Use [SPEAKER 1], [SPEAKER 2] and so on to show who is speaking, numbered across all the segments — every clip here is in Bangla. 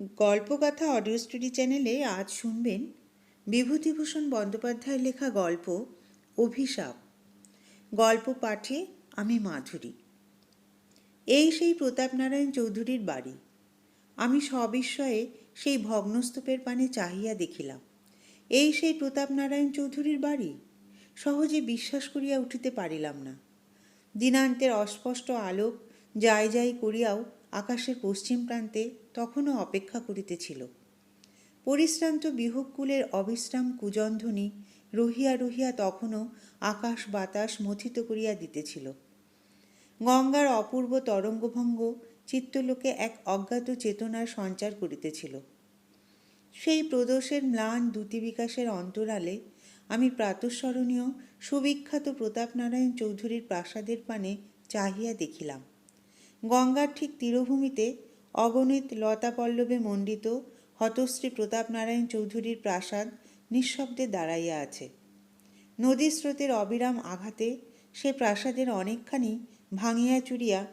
[SPEAKER 1] গল্পকথা অডিও স্টোরি চ্যানেলে আজ শুনবেন বিভূতিভূষণ বন্দ্যোপাধ্যায়ের লেখা গল্প অভিশাপ। গল্প পাঠে আমি মাধুরী। এই সেই প্রতাপনারায়ণ চৌধুরীর বাড়ি। আমি সবিস্ময়ে সেই ভগ্নস্তূপের পানে চাহিয়া দেখিলাম। এই সেই প্রতাপনারায়ণ চৌধুরীর বাড়ি। সহজে বিশ্বাস করিয়া উঠিতে পারিলাম না। দিনান্তের অস্পষ্ট আলোক যাই যাই করিয়াও আকাশের পশ্চিম প্রান্তে তখনও অপেক্ষা করিতেছিল। পরিশ্রান্ত বিহকুলের অবিশ্রাম কুজনধ্বনি রহিয়া রহিয়া তখনও আকাশ বাতাস মথিত করিয়া দিতেছিল। গঙ্গার অপূর্ব তরঙ্গভঙ্গ চিত্তলোকে এক অজ্ঞাত চেতনার সঞ্চার করিতেছিল। সেই প্রদোষের ম্লান দ্যুতিবিকাশের অন্তরালে আমি প্রাতঃস্মরণীয় সুবিখ্যাত প্রতাপনারায়ণ চৌধুরীর প্রাসাদের পানে চাহিয়া দেখিলাম। গঙ্গার ঠিক তীরভূমিতে অগণিত লতাপল্লবে মণ্ডিত হতশ্রী প্রতাপনারায়ণ চৌধুরীর প্রাসাদ নিঃশব্দে দাঁড়াইয়া আছে। নদীর স্রোতের অবিরাম আঘাতে সে প্রাসাদের অনেকখানি ভাঙিয়া চুরিয়া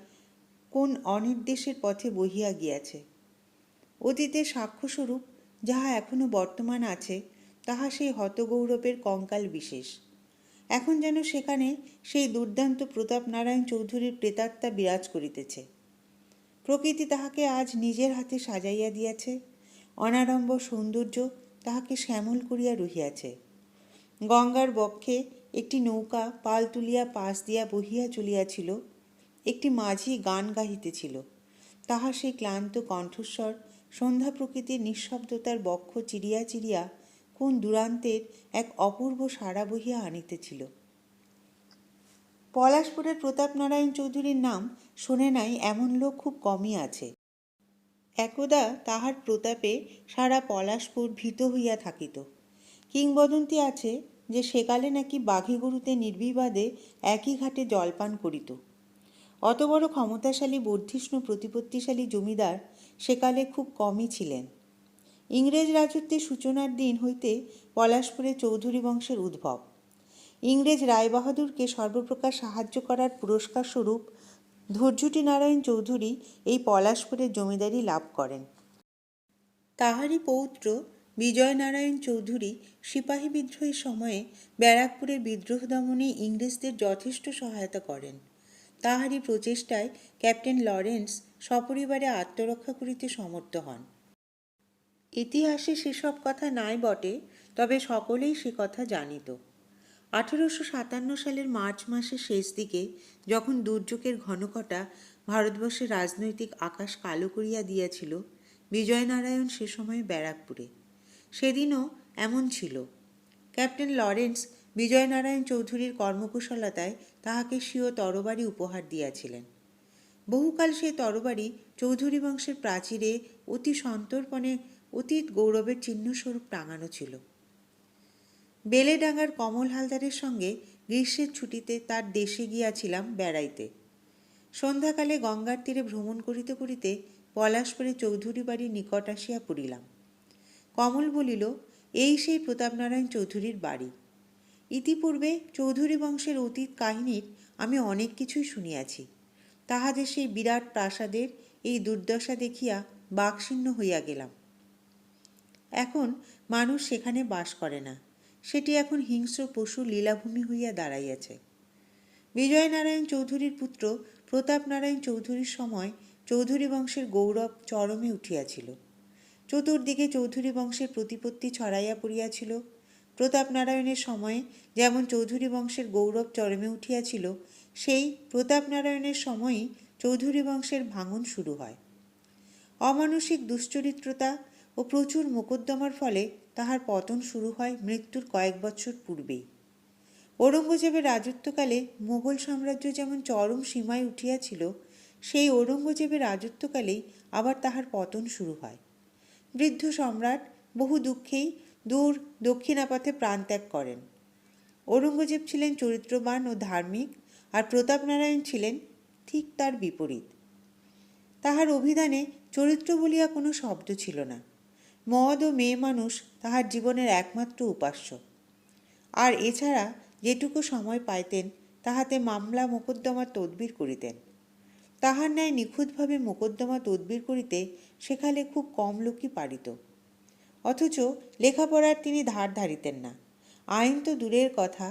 [SPEAKER 1] কোন অনির্দেশের পথে বহিয়া গিয়াছে। অতীতের সাক্ষ্যস্বরূপ যাহা এখনও বর্তমান আছে তাহা সেই হতগৌরবের কঙ্কাল বিশেষ। এখন যেন সেখানে সেই দুর্দান্ত প্রতাপনারায়ণ চৌধুরীর প্রেতাত্মা বিরাজ করিতেছে। প্রকৃতি তাহাকে আজ নিজের হাতে সাজাইয়া দিয়াছে। অনাড়ম্বর সৌন্দর্য তাহাকে শ্যামল করিয়া রহিয়াছে। গঙ্গার বক্ষে একটি নৌকা পাল তুলিয়া পাশ দিয়া বহিয়া চলিয়াছিল। একটি মাঝি গান গাহিতেছিল। তাহার সেই ক্লান্ত কণ্ঠস্বর সন্ধ্যা প্রকৃতির নিঃশব্দতার বক্ষ চিরিয়া চিরিয়া কোন দূরান্তের এক অপূর্ব সাড়া বহিয়া আনিতেছিল। পলাশপুরের প্রতাপনারায়ণ চৌধুরীর নাম শোনে নাই এমন লোক খুব কমই আছে। একদা তাহার প্রতাপে সারা পলাশপুর ভীত হইয়া থাকিত। কিংবদন্তি আছে যে সেকালে নাকি বাঘী গরুতে নির্বিবাদে একই ঘাটে জলপান করিত। অত বড় ক্ষমতাশালী বর্ধিষ্ণু প্রতিপত্তিশালী জমিদার সেকালে খুব কমই ছিলেন। ইংরেজ রাজত্বের সূচনার দিন হইতে পলাশপুরে চৌধুরী বংশের উদ্ভব। ইংরেজ রায়বাহাদুরকে সর্বপ্রকার সাহায্য করার পুরস্কার স্বরূপ ধৈর্যটি নারায়ণ চৌধুরী এই পলাশপুরের জমিদারি লাভ করেন। তাহারই পৌত্র বিজয়নারায়ণ চৌধুরী সিপাহী বিদ্রোহের সময়ে ব্যারাকপুরের বিদ্রোহ দমনে ইংরেজদের যথেষ্ট সহায়তা করেন। তাহারই প্রচেষ্টায় ক্যাপ্টেন লরেন্স সপরিবারে আত্মরক্ষা করিতে সমর্থ হন। ইতিহাসে সেসব কথা নাই বটে, তবে সকলেই সে কথা জানিত। 1857 সালের মার্চ মাসের শেষ দিকে যখন দুর্যোগের ঘনঘটা ভারতবর্ষের রাজনৈতিক আকাশ কালো করিয়া দিয়াছিল, বিজয়নারায়ণ সে সময় ব্যারাকপুরে। সেদিনও এমন ছিল। ক্যাপ্টেন লরেন্স বিজয়নারায়ণ চৌধুরীর কর্মকুশলতায় তাহাকে স্বীয় তরবারি উপহার দিয়াছিলেন। বহুকাল সেই তরবারি চৌধুরী বংশের প্রাচীরে অতি সন্তর্পণে অতীত গৌরবের চিহ্নস্বরূপ টাঙানো ছিল। বেলেডাঙ্গার কমল হালদারের সঙ্গে গ্রীষ্মের ছুটিতে তার দেশে গিয়াছিলাম বেড়াইতে। সন্ধ্যাকালে গঙ্গার তীরে ভ্রমণ করিতে করিতে পলাশপুরে চৌধুরী বাড়ির নিকট আসিয়া পড়িলাম। কমল বলিল, এই সেই প্রতাপনারায়ণ চৌধুরীর বাড়ি। ইতিপূর্বে চৌধুরী বংশের অতীত কাহিনীর আমি অনেক কিছুই শুনিয়াছি। তাহাদের সেই বিরাট প্রাসাদের এই দুর্দশা দেখিয়া বাকশীর্ণ হইয়া গেলাম। এখন মানুষ সেখানে বাস করে না। সেটি এখন হিংস্র পশু লীলাভূমি হইয়া দাঁড়াইয়াছে। বিজয়নারায়ণ চৌধুরীর পুত্র প্রতাপনারায়ণ চৌধুরীর সময় চৌধুরী বংশের গৌরব চরমে উঠিয়াছিল। চতুর্দিকে চৌধুরী বংশের প্রতিপত্তি ছড়াইয়া পড়িয়াছিল। প্রতাপনারায়ণের সময়ে যেমন চৌধুরী বংশের গৌরব চরমে উঠিয়াছিল, সেই প্রতাপনারায়ণের সময়ই চৌধুরী বংশের ভাঙন শুরু হয়। অমানসিক দুশ্চরিত্রতা ও প্রচুর মোকদ্দমার ফলে তাহার পতন শুরু হয় মৃত্যুর কয়েক বৎসর পূর্বেই। ঔরঙ্গজেবের রাজত্বকালে মোগল সাম্রাজ্য যেমন চরম সীমায় উঠিয়াছিল, সেই ঔরঙ্গজেবের রাজত্বকালেই আবার তাহার পতন শুরু হয়। বৃদ্ধ সম্রাট বহু দুঃখেই দূর দক্ষিণাপথে প্রাণত্যাগ করেন। ঔরঙ্গজেব ছিলেন চরিত্রবান ও ধার্মিক, আর প্রতাপনারায়ণ ছিলেন ঠিক তার বিপরীত। তাহার অভিধানে চরিত্র বলিয়া কোনো শব্দ ছিল না। মদ ও মেয়ে মানুষ তাহার জীবনের একমাত্র উপাস্য। আর এছাড়া যেটুকু সময় পাইতেন তাহাতে মামলা মোকদ্দমা তদবির করিতেন। তাহার ন্যায় নিখুঁতভাবে মোকদ্দমা তদবির করিতে সেখানে খুব কম লোকই পারিত। অথচ লেখাপড়ার তিনি ধার ধারিতেন না। আইন তো দূরের কথা,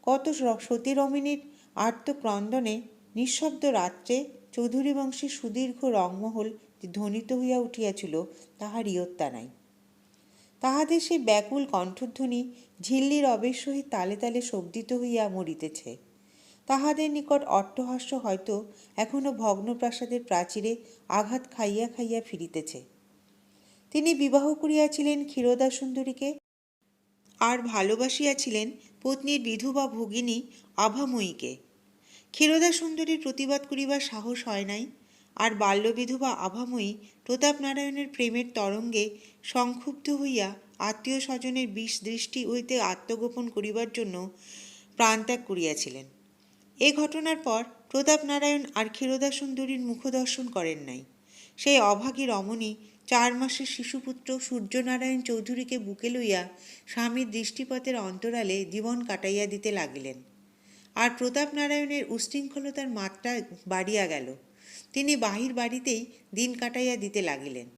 [SPEAKER 1] কত সতীরমণীর আর্তক্রন্দনে নিঃশব্দ রাত্রে চৌধুরী বংশের সুদীর্ঘ রংমহল যে ধ্বনিত হইয়া উঠিয়াছিল তাহার ইয়ত্তা নাই। তাহাদের সেই ব্যাকুল কণ্ঠধ্বনি ঝিল্লির রবের সহিত তালে তালে শব্দিত হইয়া মরিতেছে। তাহাদের নিকট অট্টহাস্য হয়তো এখনো ভগ্নপ্রাসাদের প্রাচীরে আঘাত খাইয়া খাইয়া ফিরিতেছে। তিনি বিবাহ করিয়াছিলেন ক্ষীরোদা সুন্দরীকে, আর ভালোবাসিয়াছিলেন পত্নীর বিধবা ভগিনী আভাময়ীকে। ক্ষীরোদা সুন্দরীর প্রতিবাদ করিবার সাহস হয় নাই, আর বাল্যবিধবা আভাময়ী প্রতাপনারায়ণের প্রেমের তরঙ্গে সংক্ষুব্ধ হইয়া আত্মীয় স্বজনের বিষ দৃষ্টি হইতে আত্মগোপন করিবার জন্য প্রাণত্যাগ করিয়াছিলেন। এ ঘটনার পর প্রতাপনারায়ণ আর ক্ষীরোদা সুন্দরীর মুখদর্শন করেন নাই। সেই অভাগী রমণী 4 মাসের শিশুপুত্র সূর্যনারায়ণ চৌধুরীকে বুকে লইয়া স্বামীর দৃষ্টিপথের অন্তরালে জীবন কাটাইয়া দিতে লাগিলেন। আর প্রতাপনারায়ণের উশৃঙ্খলতার মাত্রা বাড়িয়া গেল। তিনি বাহির বাড়িতেই দিন কাটাইয়া দিতে লাগিলেন।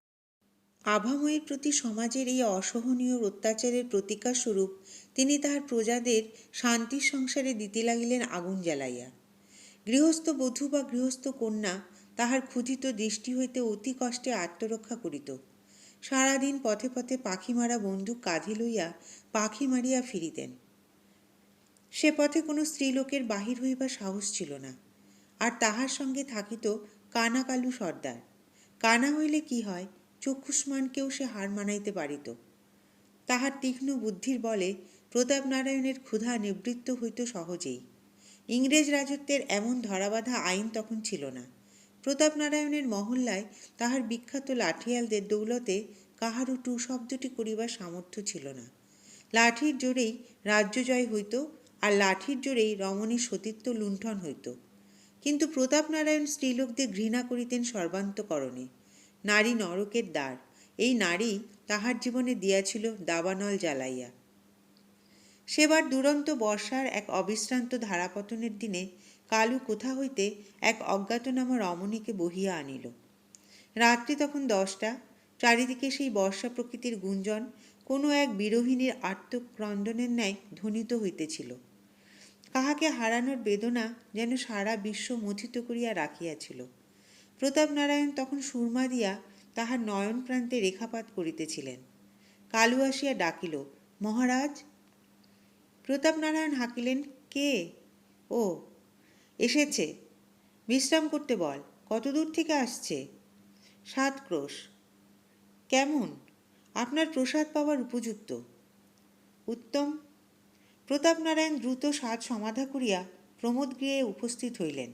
[SPEAKER 1] আভাময়ীর প্রতি সমাজের এই অসহনীয় অত্যাচারের প্রতিকারস্বরূপ তিনি তাহার প্রজাদের শান্তির সংসারে দিতে লাগিলেন আগুন জ্বালাইয়া। গৃহস্থ বধূ বা গৃহস্থ কন্যা তাহার ক্ষুধিত দৃষ্টি হইতে অতি কষ্টে আত্মরক্ষা করিত। সারাদিন পথে পথে পাখি মারা বন্দুক কাঁধে লইয়া পাখি মারিয়া ফিরিতেন। সে পথে কোনো স্ত্রীলোকের বাহির হইবার সাহস ছিল না। আর তাহার সঙ্গে থাকিত কানা কালু সর্দার। কানা হইলে কি হয়, চক্ষুষ্মানকেও সে হার মানাইতে পারিত। তাহার তীক্ষ্ণ বুদ্ধির বলে প্রতাপনারায়ণের ক্ষুধা নিবৃত্ত হইত সহজেই। ইংরেজ রাজত্বের এমন ধরাবাঁধা আইন তখন ছিল না। প্রতাপনারায়ণের মহল্লায় তাহার বিখ্যাত লাঠিয়ালদের দৌলতে কাহারও টু শব্দটি করিবার সামর্থ্য ছিল না। লাঠির জোরেই রাজ্য জয় হইত, আর লাঠির জোরেই রমণীর সতীত্ব লুণ্ঠন হইত। কিন্তু প্রতাপনারায়ণ স্ত্রীলোকদের ঘৃণা করিতেন সর্বান্তকরণে। নারী নরকের দ্বার, এই নারী তাহার জীবনে দিয়াছিল দাবানল জ্বালাইয়া। সেবার দুরন্ত বর্ষার এক অবিশ্রান্ত ধারাপতনের দিনে কালু কোথা হইতে এক অজ্ঞাতনামা রমণীকে বহিয়া আনিল। রাত্রি তখন 10টা। চারিদিকে সেই বর্ষা প্রকৃতির গুঞ্জন কোনো এক বিরোহিণীর আর্তক্রন্দনের ন্যায় ধ্বনিত হইতেছিল। কাহাকে হারানোর বেদনা যেন সারা বিশ্ব মথিত করিয়া রাখিয়াছিল। প্রতাপনারায়ণ তখন সুরমা দিয়া তাহার নয়ন প্রান্তে রেখাপাত করিতেছিলেন। কালু আসিয়া ডাকিল, মহারাজ। প্রতাপনারায়ণ হাঁকিলেন, কে? ও এসেছে, বিশ্রাম করতে বল। কত দূর থেকে আসছে? 7 ক্রোশ। কেমন? আপনার প্রসাদ পাওয়ার উপযুক্ত। উত্তম। প্রতাপনারায়ণ দ্রুত সাজ সমাধা করিয়া প্রমোদ গৃহে উপস্থিত হইলেন।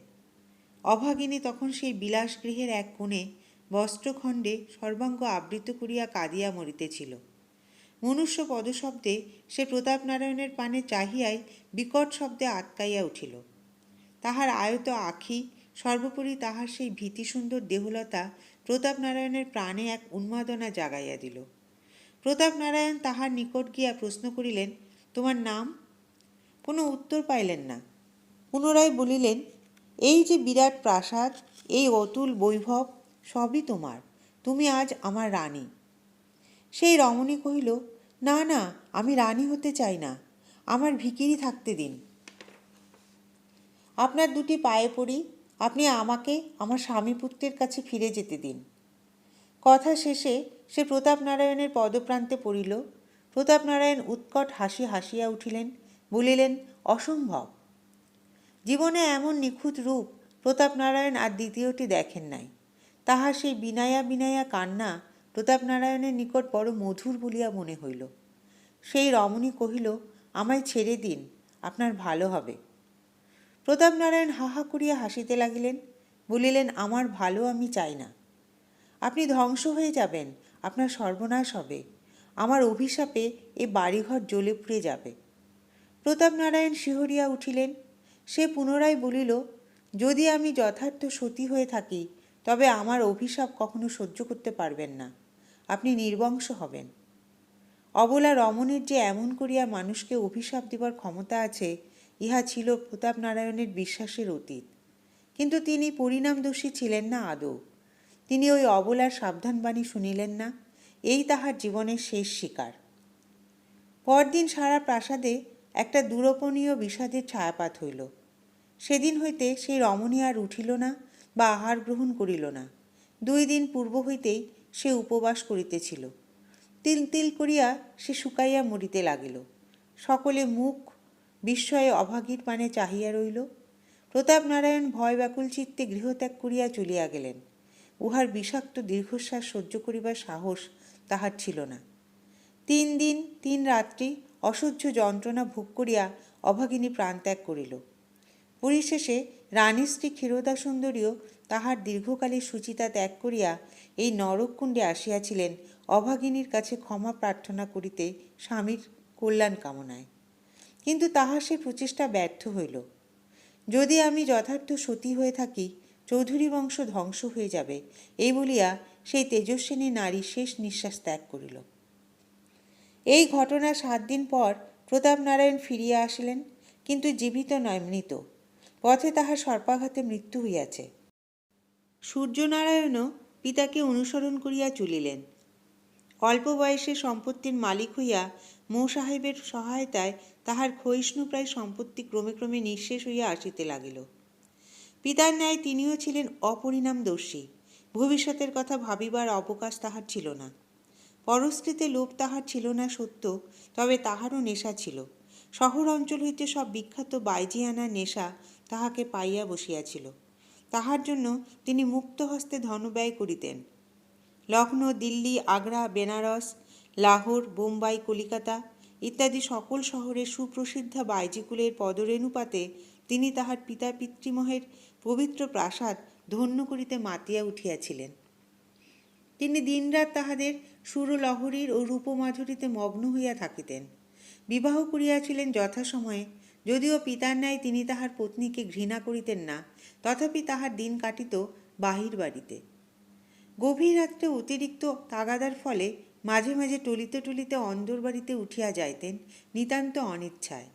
[SPEAKER 1] অভাগিনী তখন সেই বিলাসগৃহের এক কোণে বস্ত্রখণ্ডে সর্বাঙ্গ আবৃত করিয়া কাঁদিয়া মরিতেছিল। মনুষ্য পদশব্দে সে প্রতাপনারায়ণের পানে চাহিয়াই বিকট শব্দে আঁতকাইয়া উঠিল। তাহার আয়ত আখি, সর্বোপরি তাহার সেই ভীতিসুন্দর দেহলতা প্রতাপনারায়ণের প্রাণে এক উন্মাদনা জাগাইয়া দিল। প্রতাপনারায়ণ তাহার নিকট গিয়া প্রশ্ন করিলেন, তোমার নাম? কোনো উত্তর পাইলেন না। পুনরায় বলিলেন, এই যে বিরাট প্রাসাদ, এই অতুল বৈভব, সবই তোমার। তুমি আজ আমার রানী। সেই রমণী কহিল, না না, আমি রানী হতে চাই না, আমার ভিখিরি থাকতে দিন। আপনার দুটি পায়ে পড়ি, আপনি আমাকে আমার স্বামীপুত্রের কাছে ফিরে যেতে দিন। কথা শেষে সে প্রতাপনারায়ণের পদপ্রান্তে পড়িল। প্রতাপনারায়ণ উৎকট হাসি হাসিয়া উঠিলেন, বলিলেন, অসম্ভব। জীবনে এমন নিখুঁত রূপ প্রতাপনারায়ণ আর দ্বিতীয়টি দেখেন নাই। তাহার সেই বিনায়া বিনায়া কান্না প্রতাপনারায়ণের নিকট বড় মধুর বলিয়া মনে হইল। সেই রমণী কহিল, আমায় ছেড়ে দিন, আপনার ভালো হবে। প্রতাপনারায়ণ হা হা করিয়া হাসিতে লাগিলেন, বলিলেন, আমার ভালো আমি চাই না। আপনি ধ্বংস হয়ে যাবেন, আপনার সর্বনাশ হবে, আমার অভিশাপে এ বাড়িঘর জ্বলে পুড়ে যাবে। প্রতাপনারায়ণ শিহরিয়া উঠিলেন। সে পুনরায় বলিল, যদি আমি যথার্থ সতী হয়ে থাকি তবে আমার অভিশাপ কখনো সহ্য করতে পারবেন না, আপনি নির্বংশ হবেন। অবলা রমণীর যে এমন করিয়া মানুষকে অভিশাপ দেবার ক্ষমতা আছে, ইহা ছিল প্রতাপনারায়ণের বিশ্বাসের অতীত। কিন্তু তিনি পরিণামদোষী ছিলেন না আদৌ। তিনি ওই অবলার সাবধানবাণী শুনিলেন না। এই তাহার জীবনের শেষ শিকার। পরদিন সারা প্রাসাদে একটা দুরূপণীয় বিষাদের ছায়াপাত হইল। সেদিন হইতে সেই রমণী আর উঠিল না বা আহার গ্রহণ করিল না। 2 দিন পূর্ব হইতেই সে উপবাস করিতেছিল। তিল তিল করিয়া সে শুকাইয়া মরিতে লাগিল। সকলে মুখ বিস্ময়ে অভাগীর পানে চাহিয়া রইল। প্রতাপনারায়ণ ভয় ব্যাকুল চিত্তে গৃহত্যাগ করিয়া চলিয়া গেলেন। উহার বিষাক্ত দীর্ঘশ্বাস সহ্য করিবার সাহস তাহার ছিল না। 3 দিন 3 রাত্রি অসহ্য যন্ত্রণা ভোগ করিয়া অভাগিনী প্রাণত্যাগ করিল। পরিশেষে রানী স্ত্রী ক্ষীরোদা সুন্দরীও তাহার দীর্ঘকালের সুচিতা ত্যাগ করিয়া এই নরককুণ্ডে আসিয়াছিলেন অভাগিনীর কাছে ক্ষমা প্রার্থনা করিতে, স্বামীর কল্যাণ কামনায়। কিন্তু তাহার সে প্রচেষ্টা ব্যর্থ হইল। যদি আমি যথার্থ সতী হয়ে থাকি, চৌধুরী বংশ ধ্বংস হয়ে যাবে, এই বলিয়া সেই তেজস্বিনী নারী শেষ নিঃশ্বাস ত্যাগ করিল। এই ঘটনার 7 দিন পর প্রতাপনারায়ণ ফিরিয়া আসিলেন, কিন্তু জীবিত নয়, মৃত। পথে তাহার সর্পাঘাতে মৃত্যু হইয়াছে। সূর্যনারায়ণও পিতাকে অনুসরণ করিয়া চলিলেন। অল্প বয়সে সম্পত্তির মালিক হইয়া মৌ সাহেবের সহায়তায় তাহার ক্ষয়িষ্ণুপ্রায় সম্পত্তি ক্রমে ক্রমে নিঃশেষ হইয়া আসিতে লাগিল। পিতার ন্যায় তিনিও ছিলেন অপরিণামদর্শী। ভবিষ্যতের কথা ভাবিবার অবকাশ তাহার ছিল না। পরস্ত্রীতে লোভ তাহার ছিল না সত্য, তবে তাহারও নেশা ছিল। শহর অঞ্চল হইতে সব বিখ্যাত বাইজিয়ানা নেশা তাহাকে পাইয়া বসিয়াছিল। তাহার জন্য তিনি মুক্ত হস্তে ধনব্যয় করিতেন। লখনৌ, দিল্লি, আগ্রা, বেনারস, লাহোর, বোম্বাই, কলিকাতা ইত্যাদি সকল শহরের সুপ্রসিদ্ধা বাইজিকুলের পদরেণুপাতে তিনি তাহার পিতা পিতৃমহের পবিত্র প্রাসাদ ধন্য করিতে মাতিয়া উঠিয়াছিলেন। তিনি দিনরাত তাহাদের সুরলহরীর ও রূপমাধুরীতে মগ্ন হইয়া থাকিতেন। বিবাহ করিয়াছিলেন যথাসময়ে। যদিও পিতার ন্যায় তিনি তাহার পত্নীকে ঘৃণা করিতেন না, তথাপি তাহার দিন কাটিত বাহির বাড়িতে। গভীর রাত্রে অতিরিক্ত তাগাদার ফলে মাঝে মাঝে টলিতে টলিতে অন্দর বাড়িতে উঠিয়া যাইতেন, নিতান্ত অনিচ্ছায়।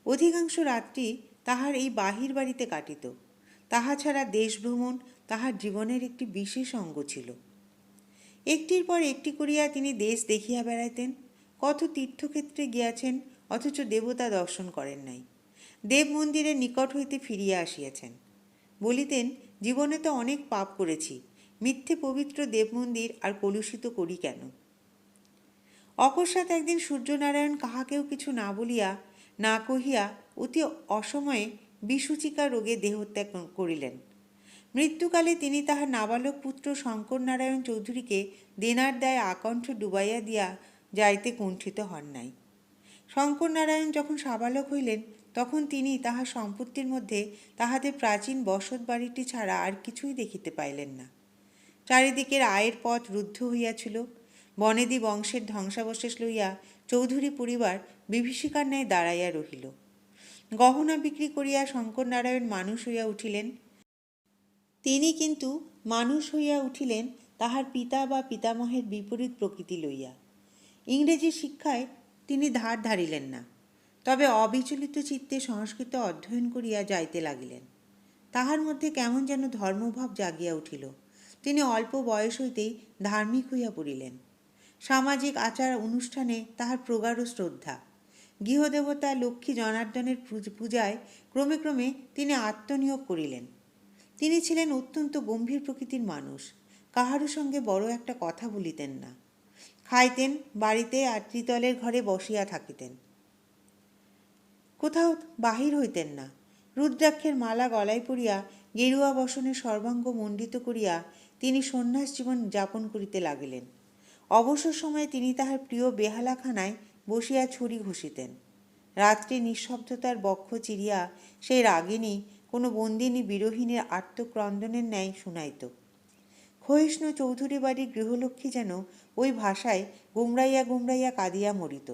[SPEAKER 1] অধিকাংশ রাত্রি তাহার এই বাহির বাড়িতে কাটিত। তাহা ছাড়া দেশভ্রমণ তাহার জীবনের একটি বিশেষ অঙ্গ ছিল। একটির পর একটি করিয়া তিনি দেশ দেখিয়া বেড়াইতেন। কত তীর্থক্ষেত্রে গিয়াছেন, অথচ দেবতা দর্শন করেন নাই। দেব মন্দিরের নিকট হইতে ফিরিয়া আসিয়াছেন। বলিতেন, জীবনে তো অনেক পাপ করেছি, মিথ্যে পবিত্র দেব মন্দির আর কলুষিত করি কেন? অকস্মাৎ একদিন সূর্যনারায়ণ কাহাকেও কিছু না বলিয়া, না কহিয়া অতি অসময়ে বিসূচিকা রোগে দেহত্যাগ করিলেন। মৃত্যুকালে তিনি তাহার নাবালক পুত্র শঙ্কর নারায়ণ চৌধুরীকে দেনার দায়ে আকণ্ঠ ডুবাইয়া দিয়া যাইতে কুণ্ঠিত হন নাই। শঙ্কর নারায়ণ যখন সাবালক হইলেন, তখন তিনি তাহার সম্পত্তির মধ্যে তাহাদের প্রাচীন বসত বাড়িটি ছাড়া আর কিছুই দেখিতে পাইলেন না। চারিদিকের আয়ের পথ রুদ্ধ হইয়াছিল। বনেদি বংশের ধ্বংসাবশেষ লইয়া চৌধুরী পরিবার বিভীষিকার ন্যায় দাঁড়াইয়া রহিল। গহনা বিক্রি করিয়া শঙ্কর নারায়ণ মানুষ হইয়া উঠিলেন। তিনি কিন্তু মানুষ হইয়া উঠিলেন তাহার পিতা বা পিতামহের বিপরীত প্রকৃতি লইয়া। ইংরেজি শিক্ষায় তিনি ধার ধারিলেন না, তবে অবিচলিত চিত্তে সংস্কৃত অধ্যয়ন করিয়া যাইতে লাগিলেন। তাহার মধ্যে কেমন যেন ধর্মভাব জাগিয়া উঠিল। তিনি অল্প বয়স হইতেই ধার্মিক হইয়া পড়িলেন। সামাজিক আচার অনুষ্ঠানে তাহার প্রগাঢ় শ্রদ্ধা। গৃহদেবতা লক্ষ্মী জনার্দনের পূজায় ক্রমে ক্রমে তিনি আত্মনিয়োগ করিলেন। তিনি ছিলেন অত্যন্ত গম্ভীর প্রকৃতির মানুষ। কাহারও সঙ্গে বড় একটা কথা বলিতেন না। খাইতেন বাড়িতে আর ত্রিতলের ঘরে বসিয়া থাকিতেন। কোথাও বাহির হইতেন না। রুদ্রাক্ষের মালা গলায় পরিয়া গেরুয়া বসনে সর্বাঙ্গ মণ্ডিত করিয়া তিনি সন্ন্যাস জীবন যাপন করিতে লাগিলেন। অবসর সময়ে তিনি তাহার প্রিয় বেহালাখানায় বসিয়া ছুরি ঘষিতেন। রাত্রে নিঃশব্দতার বক্ষ চিরিয়া সেই রাগিনী কোনো বন্দিনী বিরোহিনীর আত্মক্রন্দনের ন্যায় শুনাইত। ক্ষয়িষ্ণু চৌধুরী বাড়ির গৃহলক্ষ্মী যেন ওই ভাষায় গুমরাইয়া গুমরাইয়া কাঁদিয়া মরিত।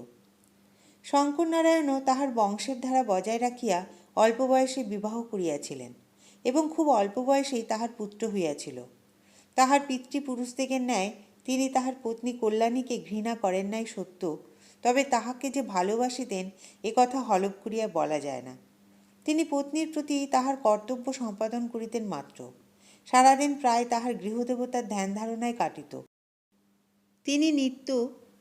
[SPEAKER 1] শঙ্কর নারায়ণও তাহার বংশের ধারা বজায় রাখিয়া অল্প বয়সে বিবাহ করিয়াছিলেন এবং খুব অল্প বয়সেই তাহার পুত্র হইয়াছিল। তাহার পিতৃপুরুষদিগের ন্যায় তিনি তাহার পত্নী কল্যাণীকে ঘৃণা করেন নাই সত্য, তবে তাহাকে যে ভালোবাসিতেন এ কথা হলফ করিয়া বলা যায় না। তিনি পত্নীর প্রতি তাহার কর্তব্য সম্পাদন করিতেন মাত্র। সারাদিন প্রায় তাহার গৃহদেবতার ধ্যান ধারণায় কাটিত। তিনি নিত্য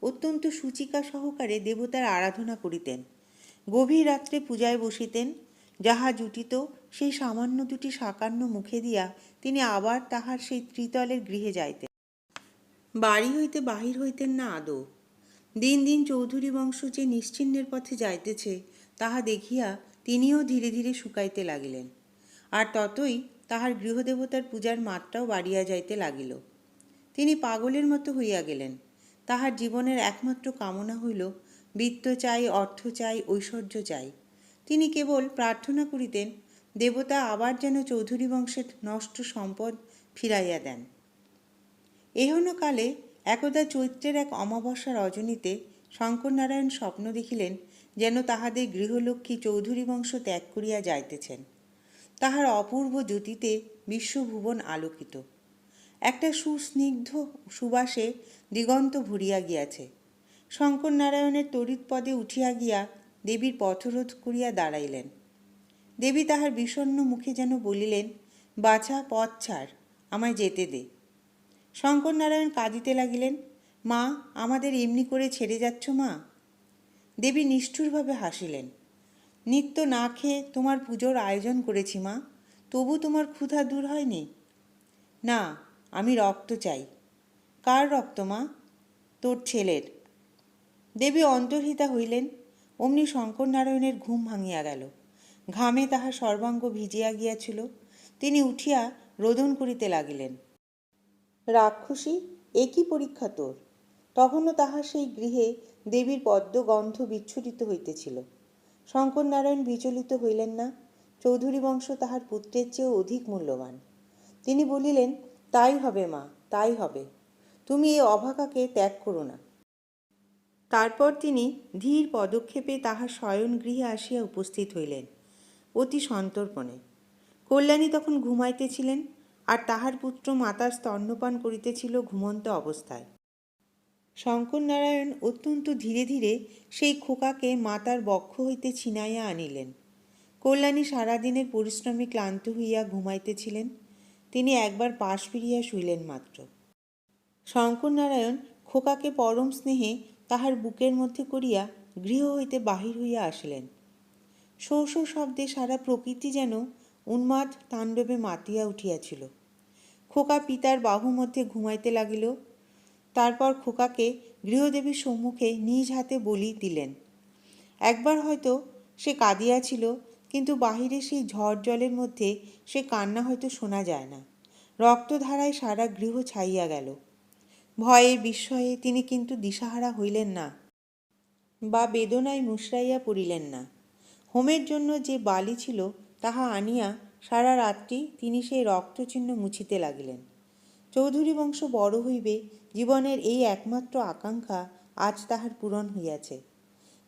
[SPEAKER 1] অত্যন্ত সূচিকা সহকারে দেবতার আরাধনা করিতেন। গভীর রাত্রে পূজায় বসিতেন। যাহা জুটিত সেই সামান্য দুটি সাকান্ন মুখে দিয়া তিনি আবার তাহার সেই ত্রিতলের গৃহে যাইতেন। বাড়ি হইতে বাহির হইতেন না আদৌ। দিন দিন চৌধুরী বংশ যে নিশ্চিহ্নের পথে যাইতেছে তাহা দেখিয়া তিনিও ধীরে ধীরে শুকাইতে লাগিলেন, আর ততই তাহার গৃহদেবতার পূজার মাত্রাও বাড়িয়া যাইতে লাগিল। তিনি পাগলের মতো হইয়া গেলেন। তাহার জীবনের একমাত্র কামনা হইল বিত্ত চাই, অর্থ চাই, ঐশ্বর্য চাই। তিনি কেবল প্রার্থনা করিতেন দেবতা আবার যেন চৌধুরী বংশের নষ্ট সম্পদ ফিরাইয়া দেন। এহনকালে একদা চৈত্রের এক অমাবস্যা রজনীতে শঙ্করনারায়ণ স্বপ্ন দেখিলেন যেন তাহাদের গৃহলক্ষ্মী চৌধুরী বংশ ত্যাগ করিয়া যাইতেছেন। তাহার অপূর্ব জ্যোতিতে বিশ্বভুবন আলোকিত। একটা সুস্নিগ্ধ সুবাসে দিগন্ত ভরিয়া গিয়াছে। শঙ্করনারায়ণের তড়িৎ পদে উঠিয়া গিয়া দেবীর পথরোধ করিয়া দাঁড়াইলেন। দেবী তাহার বিষণ্ণ মুখে যেন বলিলেন, বাছা, পথ ছাড়, আমায় যেতে দে। শঙ্করনারায়ণ কাঁদিতে লাগিলেন, মা, আমাদের এমনি করে ছেড়ে যাচ্ছ মা? দেবী নিষ্ঠুরভাবে হাসিলেন। নিত্য না খেয়ে তোমার পুজোর আয়োজন করেছি মা, তবু তোমার ক্ষুধা দূর হয়নি? না, আমি রক্ত চাই। কার রক্ত মা? তোর ছেলের। দেবী অন্তর্হিতা হইলেন। অমনি শঙ্করনারায়ণের ঘুম ভাঙিয়া গেল। ঘামে তাহার সর্বাঙ্গ ভিজিয়া গিয়াছিল। তিনি উঠিয়া রোদন করিতে লাগিলেন। রাক্ষসী, এ কি পরীক্ষা তোর? তখনও তাহার সেই গৃহে দেবীর পদ্মগন্ধ বিচ্ছুরিত হইতেছিল। শঙ্করনারায়ণ বিচলিত হইলেন না। চৌধুরী বংশ তাহার পুত্রের চেয়েও অধিক মূল্যবান। তিনি বলিলেন, তাই হবে মা, তাই হবে। তুমি এ অভাগাকে ত্যাগ করো না। তারপর তিনি ধীর পদক্ষেপে তাহার শয়ন গৃহে আসিয়া উপস্থিত হইলেন, অতি সন্তর্পণে। কল্যাণী তখন ঘুমাইতেছিলেন, আর তাহার পুত্র মাতার স্তন্যপান করিতেছিল ঘুমন্ত অবস্থায়। শঙ্করনারায়ণ অত্যন্ত ধীরে ধীরে সেই খোকাকে মাতার বক্ষ হইতে ছিনাইয়া আনিলেন। কল্যাণী সারাদিনের পরিশ্রমে ক্লান্ত হইয়া ঘুমাইতেছিলেন। তিনি একবার পাশ ফিরিয়া শুইলেন মাত্র। শঙ্করনারায়ণ খোকাকে পরম স্নেহে তাহার বুকের মধ্যে করিয়া গৃহ হইতে বাহির হইয়া আসিলেন। শো শো শব্দে সারা প্রকৃতি যেন উন্মাদ তাণ্ডবে মাতিয়া উঠিয়াছিল। খোকা পিতার বাহু মধ্যে ঘুমাইতে লাগিল। তারপর খোকাকে গৃহদেবীর সম্মুখে নিজ হাতে বলি দিলেন। একবার হয়তো সে কাঁদিয়াছিল, কিন্তু বাহিরে সেই ঝড় জলের মধ্যে সে কান্না হয়তো শোনা যায় না। রক্তধারায় সারা গৃহ ছাইয়া গেল। ভয়ে বিস্ময়ে তিনি কিন্তু দিশাহারা হইলেন না, বা বেদনায় মুশড়াইয়া পড়িলেন না। হোমের জন্য যে বালি ছিল তাহা আনিয়া সারা রাত্রি তিনি সেই রক্তচিহ্ন মুছিতে লাগিলেন। চৌধুরী বংশ বড় হইবে, জীবনের এই একমাত্র আকাঙ্ক্ষা আজ তাহার পূরণ হইয়াছে।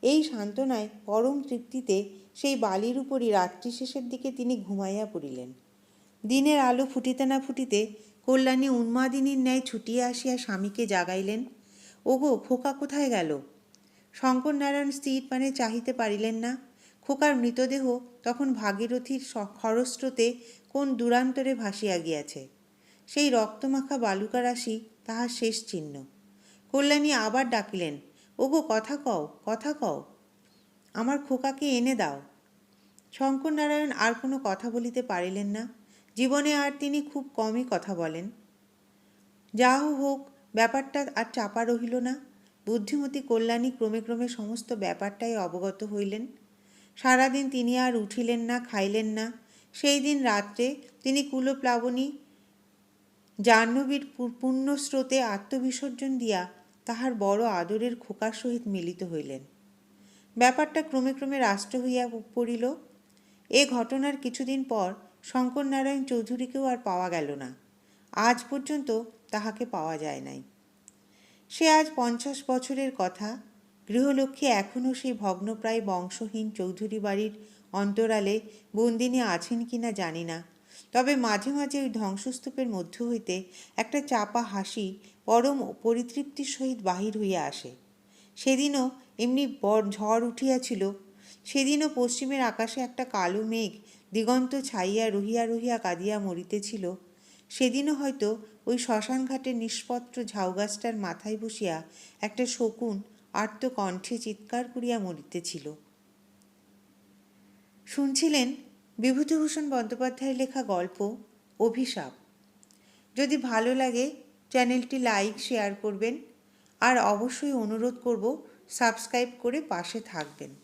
[SPEAKER 1] এই সান্ত্বনায় পরম তৃপ্তিতে সেই বালির উপরই রাত্রি শেষের দিকে তিনি ঘুমাইয়া পড়িলেন। দিনের আলো ফুটিতে না ফুটিতে কল্যাণী উন্মাদিনীর ন্যায় ছুটিয়া আসিয়া স্বামীকে জাগাইলেন। ওগো, খোকা কোথায় গেল? শঙ্করনারায়ণ স্থির পানে চাহিতে পারিলেন না। খোকার মৃতদেহ তখন ভাগীরথীর খরস্রোতে কোন দূরান্তরে ভাসিয়া গিয়াছে। সেই রক্তমাখা বালুকারাশি তাহার শেষ চিহ্ন। কল্যাণী আবার ডাকিলেন, ওগো, কথা কও, কথা কও, আমার খোকাকে এনে দাও। শঙ্করনারায়ণ আর কোনো কথা বলিতে পারিলেন না। জীবনে আর তিনি খুব কমই কথা বলেন। যা হোক, ব্যাপারটা আর চাপা রহিল না। বুদ্ধিমতী কল্যাণী ক্রমে ক্রমে সমস্ত ব্যাপারটাই অবগত হইলেন। সারাদিন তিনি আর উঠিলেন না, খাইলেন না। সেই দিন রাত্রে তিনি কুলপ্লাবনী জাহ্নবীর পুণ্যস্রোতে আত্মবিসর্জন দিয়া তাহার বড় আদরের খোকার সহিত মিলিত হইলেন। ব্যাপারটা ক্রমে ক্রমে রাষ্ট্র হইয়া পড়িল। এ ঘটনার কিছুদিন পর শঙ্করনারায়ণ চৌধুরীকেও আর পাওয়া গেল না। আজ পর্যন্ত তাহাকে পাওয়া যায় নাই। সে আজ 50 বছরের কথা। গৃহলক্ষ্মী এখনও সেই ভগ্নপ্রায় বংশহীন চৌধুরী বাড়ির অন্তরালে বন্দিনী আছেন কিনা জানি না, তবে মাঝে মাঝে ওই ধ্বংসস্তূপের মধ্য হইতে একটা চাপা হাসি পরম পরিতৃপ্তির সহিত বাহির হইয়া আসে। সেদিনও এমনি ঝড় উঠিয়াছিল। সেদিনও পশ্চিমের আকাশে একটা কালো মেঘ দিগন্ত ছাইয়া রহিয়া রহিয়া কাঁদিয়া মরিতেছিল। সেদিনও হয়তো ওই শ্মশান ঘাটের নিষ্পত্র ঝাউগাছটার মাথায় বসিয়া একটা শকুন আর্ত কণ্ঠে চিৎকার করিয়া মরিতেছিল। শুনছিলেন বিভূতিভূষণ বন্দ্যোপাধ্যায়ের লেখা গল্প অভিশাপ। যদি ভালো লাগে চ্যানেলটি লাইক শেয়ার করবেন, আর অবশ্যই অনুরোধ করব সাবস্ক্রাইব করে পাশে থাকবেন।